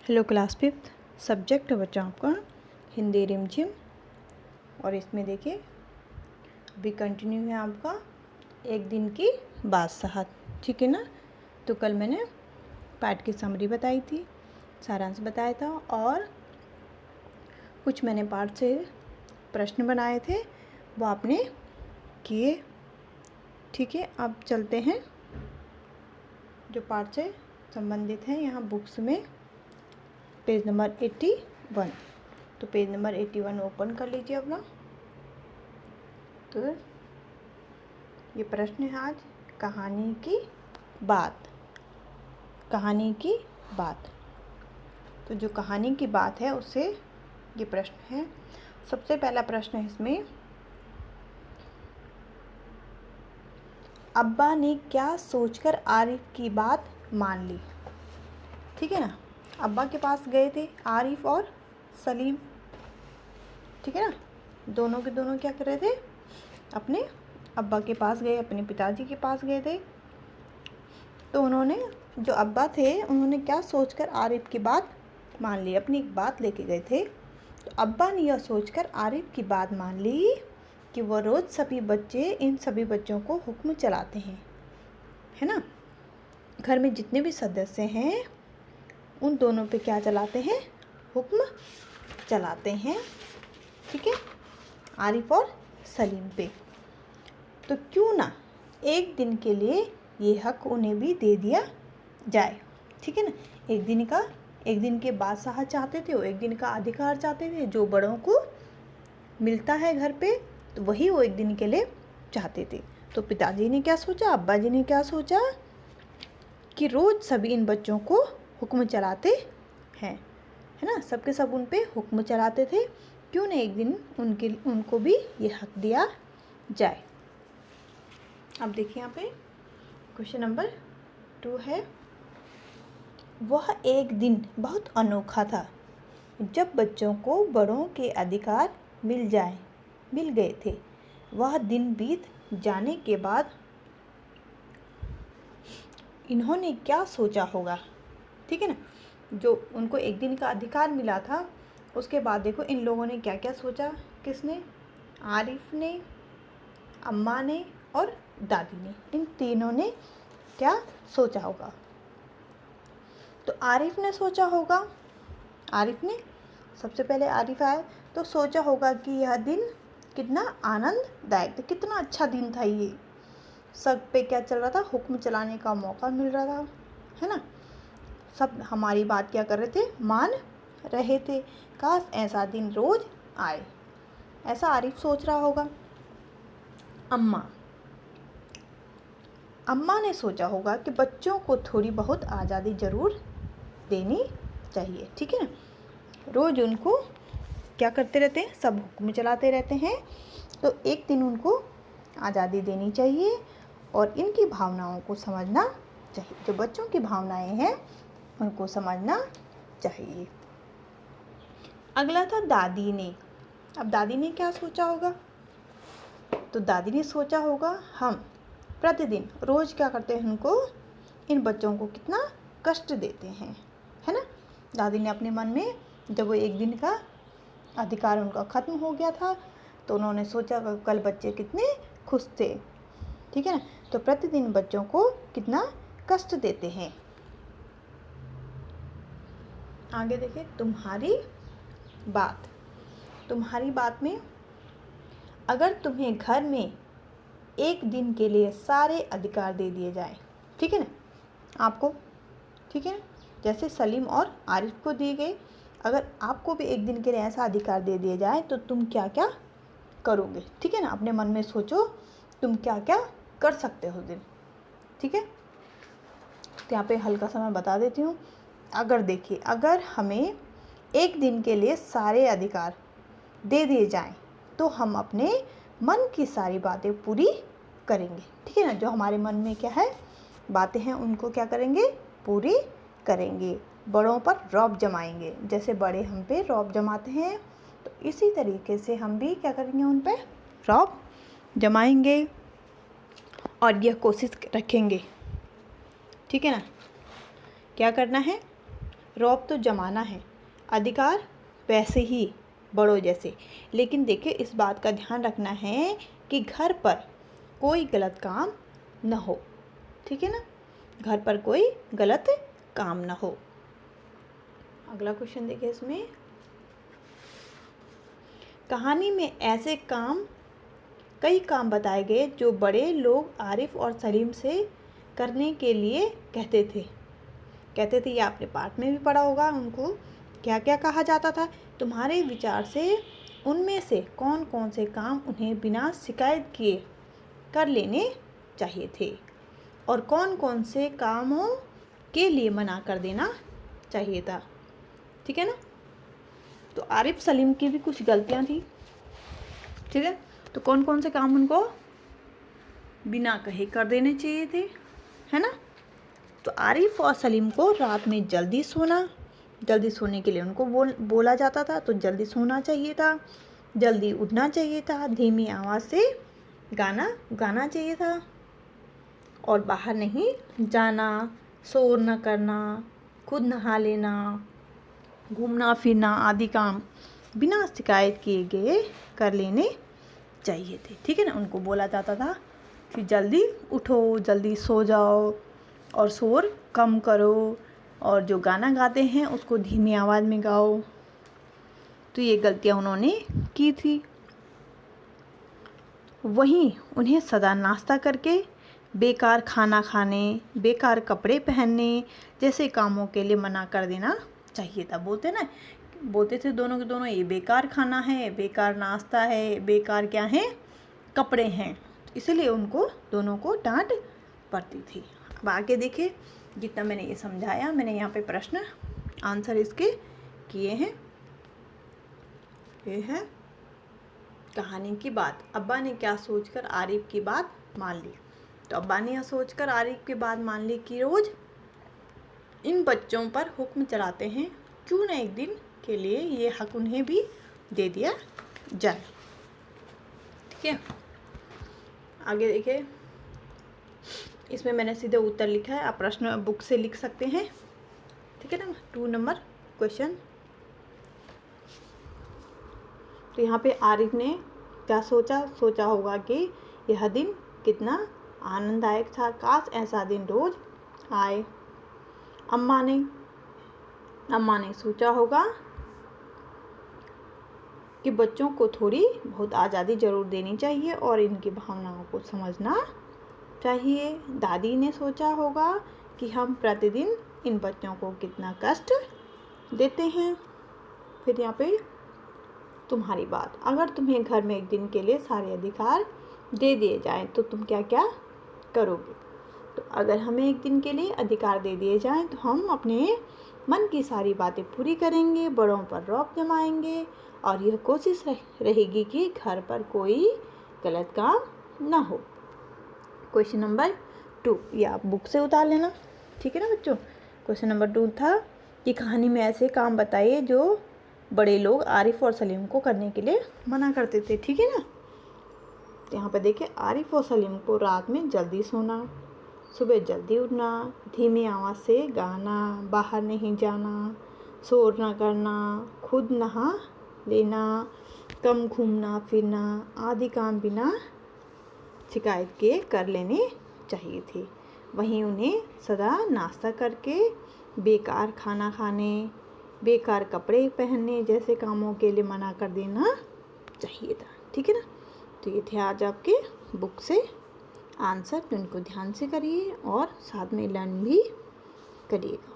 Hello class fifth, subject है बच्चों आपका हिंदी रिमझिम। और इसमें देखिए अभी कंटिन्यू है आपका एक दिन की बादशाहत। ठीक है ना। तो कल मैंने पाठ की समरी बताई थी, सारांश बताया था और कुछ मैंने पाठ से प्रश्न बनाए थे वो आपने किए। ठीक है, अब चलते हैं जो पाठ से संबंधित है यहाँ बुक्स में पेज नंबर 81। तो पेज नंबर 81 ओपन कर लीजिए अपना। तो ये प्रश्न है आज कहानी की बात। कहानी की बात, तो जो कहानी की बात है उससे ये प्रश्न है। सबसे पहला प्रश्न है इसमें, अब्बा ने क्या सोचकर आरिफ की बात मान ली। ठीक है ना। अब्बा के पास गए थे आरिफ और सलीम। ठीक है ना। दोनों के दोनों क्या कर रहे थे, अपने अब्बा के पास गए, अपने पिताजी के पास गए थे। तो उन्होंने, जो अब्बा थे, उन्होंने क्या सोचकर आरिफ की बात मान ली, अपनी एक बात लेके गए थे। तो अब्बा ने यह सोचकर आरिफ की बात मान ली कि वह रोज़ इन सभी बच्चों को हुक्म चलाते हैं, है ना। घर में जितने भी सदस्य हैं उन दोनों पे क्या चलाते हैं, हुक्म चलाते हैं। ठीक है, आरिफ और सलीम पे। तो क्यों ना एक दिन के लिए ये हक उन्हें भी दे दिया जाए। ठीक है ना। एक दिन के बादशाह चाहते थे, वो एक दिन का अधिकार चाहते थे जो बड़ों को मिलता है घर पे, तो वही वो एक दिन के लिए चाहते थे। तो पिताजी ने क्या सोचा, अब्बा जी ने क्या सोचा कि रोज़ सभी इन बच्चों को हुक्म चलाते हैं, है ना, सबके सब उन पे हुक्म चलाते थे, क्यों ना एक दिन उनको भी ये हक दिया जाए। अब देखिए यहाँ पे क्वेश्चन नंबर 2 है, वह एक दिन बहुत अनोखा था जब बच्चों को बड़ों के अधिकार मिल गए थे। वह दिन बीत जाने के बाद इन्होंने क्या सोचा होगा। ठीक है ना। जो उनको एक दिन का अधिकार मिला था, उसके बाद देखो इन लोगों ने क्या क्या सोचा। किसने, आरिफ ने, अम्मा ने और दादी ने, इन तीनों ने क्या सोचा होगा। तो आरिफ ने सोचा होगा, आरिफ ने सबसे पहले आरिफ आया तो सोचा होगा कि यह दिन कितना आनंददायक था, कितना अच्छा दिन था ये। सब पे क्या चल रहा था, हुक्म चलाने का मौका मिल रहा था, है ना। सब हमारी बात क्या कर रहे थे, मान रहे थे। काश ऐसा दिन रोज आए, ऐसा आरिफ सोच रहा होगा। अम्मा ने सोचा होगा कि बच्चों को थोड़ी बहुत आज़ादी ज़रूर देनी चाहिए। ठीक है ना। रोज़ उनको क्या करते रहते हैं, सब हुक्म चलाते रहते हैं, तो एक दिन उनको आज़ादी देनी चाहिए और इनकी भावनाओं को समझना चाहिए। जो बच्चों की भावनाएं हैं उनको समझना चाहिए। अगला था दादी ने। अब दादी ने क्या सोचा होगा, तो दादी ने सोचा होगा हम प्रतिदिन रोज़ क्या करते हैं, उनको, इन बच्चों को कितना कष्ट देते हैं, है ना। दादी ने अपने मन में, जब वो एक दिन का अधिकार उनका ख़त्म हो गया था, तो उन्होंने सोचा कल बच्चे कितने खुश थे। ठीक है ना। तो प्रतिदिन बच्चों को कितना कष्ट देते हैं। आगे देखिए, तुम्हारी बात में, अगर तुम्हें घर में एक दिन के लिए सारे अधिकार दे दिए जाए। ठीक है ना, आपको, ठीक है ना, जैसे सलीम और आरिफ को दिए गए, अगर आपको भी एक दिन के लिए ऐसा अधिकार दे दिया जाए तो तुम क्या क्या करोगे। ठीक है ना। अपने मन में सोचो तुम क्या क्या कर सकते हो दिन। ठीक है। तो यहाँ पे हल्का सा मैं बता देती हूँ। अगर देखिए, अगर हमें एक दिन के लिए सारे अधिकार दे दिए जाएं तो हम अपने मन की सारी बातें पूरी करेंगे। ठीक है ना। जो हमारे मन में क्या है, बातें हैं, उनको क्या करेंगे, पूरी करेंगे। बड़ों पर रौब जमाएंगे, जैसे बड़े हम पे रौब जमाते हैं, तो इसी तरीके से हम भी क्या करेंगे, उन पे रौब जमाएंगे और यह कोशिश रखेंगे। ठीक है ना। क्या करना है, रौब तो जमाना है, अधिकार वैसे ही बड़ों जैसे। लेकिन देखिए इस बात का ध्यान रखना है कि घर पर कोई गलत काम न हो, ठीक है ना, घर पर कोई गलत काम न हो। अगला क्वेश्चन देखिए इसमें, कहानी में ऐसे कई काम बताए गए जो बड़े लोग आरिफ और सलीम से करने के लिए कहते थे। ये आपने पाठ में भी पढ़ा होगा, उनको क्या क्या कहा जाता था। तुम्हारे विचार से उनमें से कौन कौन से काम उन्हें बिना शिकायत किए कर लेने चाहिए थे और कौन कौन से कामों के लिए मना कर देना चाहिए था, ठीक है ना। तो आरिफ सलीम की भी कुछ गलतियां थी, ठीक है। तो कौन कौन से काम उनको बिना कहे कर देने चाहिए थे, है ना। तो आरिफ और सलीम को रात में जल्दी सोने के लिए उनको बोला जाता था, तो जल्दी सोना चाहिए था, जल्दी उठना चाहिए था, धीमी आवाज़ से गाना गाना चाहिए था और बाहर नहीं जाना, शोर न करना, खुद नहा लेना, घूमना फिरना आदि काम बिना शिकायत किए गए कर लेने चाहिए थे, ठीक है ना। उनको बोला जाता था कि जल्दी उठो, जल्दी सो जाओ और शोर कम करो और जो गाना गाते हैं उसको धीमी आवाज़ में गाओ। तो ये गलतियाँ उन्होंने की थी। वहीं उन्हें सदा नाश्ता करके बेकार खाना खाने, बेकार कपड़े पहनने जैसे कामों के लिए मना कर देना चाहिए था। बोलते थे दोनों के दोनों, ये बेकार खाना है, बेकार नाश्ता है, बेकार क्या है कपड़े हैं, इसलिए उनको दोनों को डांट पड़ती थी। अब आगे देखिए, जितना मैंने ये समझाया, मैंने यहाँ पे प्रश्न आंसर इसके किए हैं। ये है कहानी की बात, अब्बा ने क्या सोचकर आरिफ की बात मान ली। तो अब्बा ने यह सोचकर आरिफ की बात मान ली कि रोज़ इन बच्चों पर हुक्म चलाते हैं, क्यों न एक दिन के लिए ये हक उन्हें भी दे दिया जाए, ठीक है। आगे देखिए, इसमें मैंने सीधे उत्तर लिखा है, आप प्रश्न बुक से लिख सकते हैं, ठीक है ना। 2 नंबर क्वेश्चन। तो यहाँ पे आरिफ ने क्या सोचा होगा कि यह दिन कितना आनंददायक था, काश ऐसा दिन रोज आए। अम्मा ने सोचा होगा कि बच्चों को थोड़ी बहुत आज़ादी ज़रूर देनी चाहिए और इनकी भावनाओं को समझना चाहिए। दादी ने सोचा होगा कि हम प्रतिदिन इन बच्चों को कितना कष्ट देते हैं। फिर यहाँ पे तुम्हारी बात, अगर तुम्हें घर में एक दिन के लिए सारे अधिकार दे दिए जाएं तो तुम क्या क्या करोगे। तो अगर हमें एक दिन के लिए अधिकार दे दिए जाएं तो हम अपने मन की सारी बातें पूरी करेंगे, बड़ों पर रौब जमाएंगे और यह कोशिश रहेगी कि घर पर कोई गलत काम ना हो। क्वेश्चन नंबर 2, ये आप बुक से उतार लेना, ठीक है ना बच्चों। क्वेश्चन नंबर 2 था कि कहानी में ऐसे काम बताइए जो बड़े लोग आरिफ और सलीम को करने के लिए मना करते थे, ठीक है ना। तो यहाँ पर देखिए, आरिफ और सलीम को रात में जल्दी सोना, सुबह जल्दी उठना, धीमी आवाज़ से गाना, बाहर नहीं जाना, शोर ना करना, खुद नहा लेना, कम घूमना फिरना आदि काम बिना शिकायत के कर लेने चाहिए थे। वहीं उन्हें सदा नाश्ता करके बेकार खाना खाने, बेकार कपड़े पहनने जैसे कामों के लिए मना कर देना चाहिए था, ठीक है ना। तो ये थे आज आपके बुक से आंसर, तो इनको ध्यान से करिए और साथ में लर्न भी करिएगा।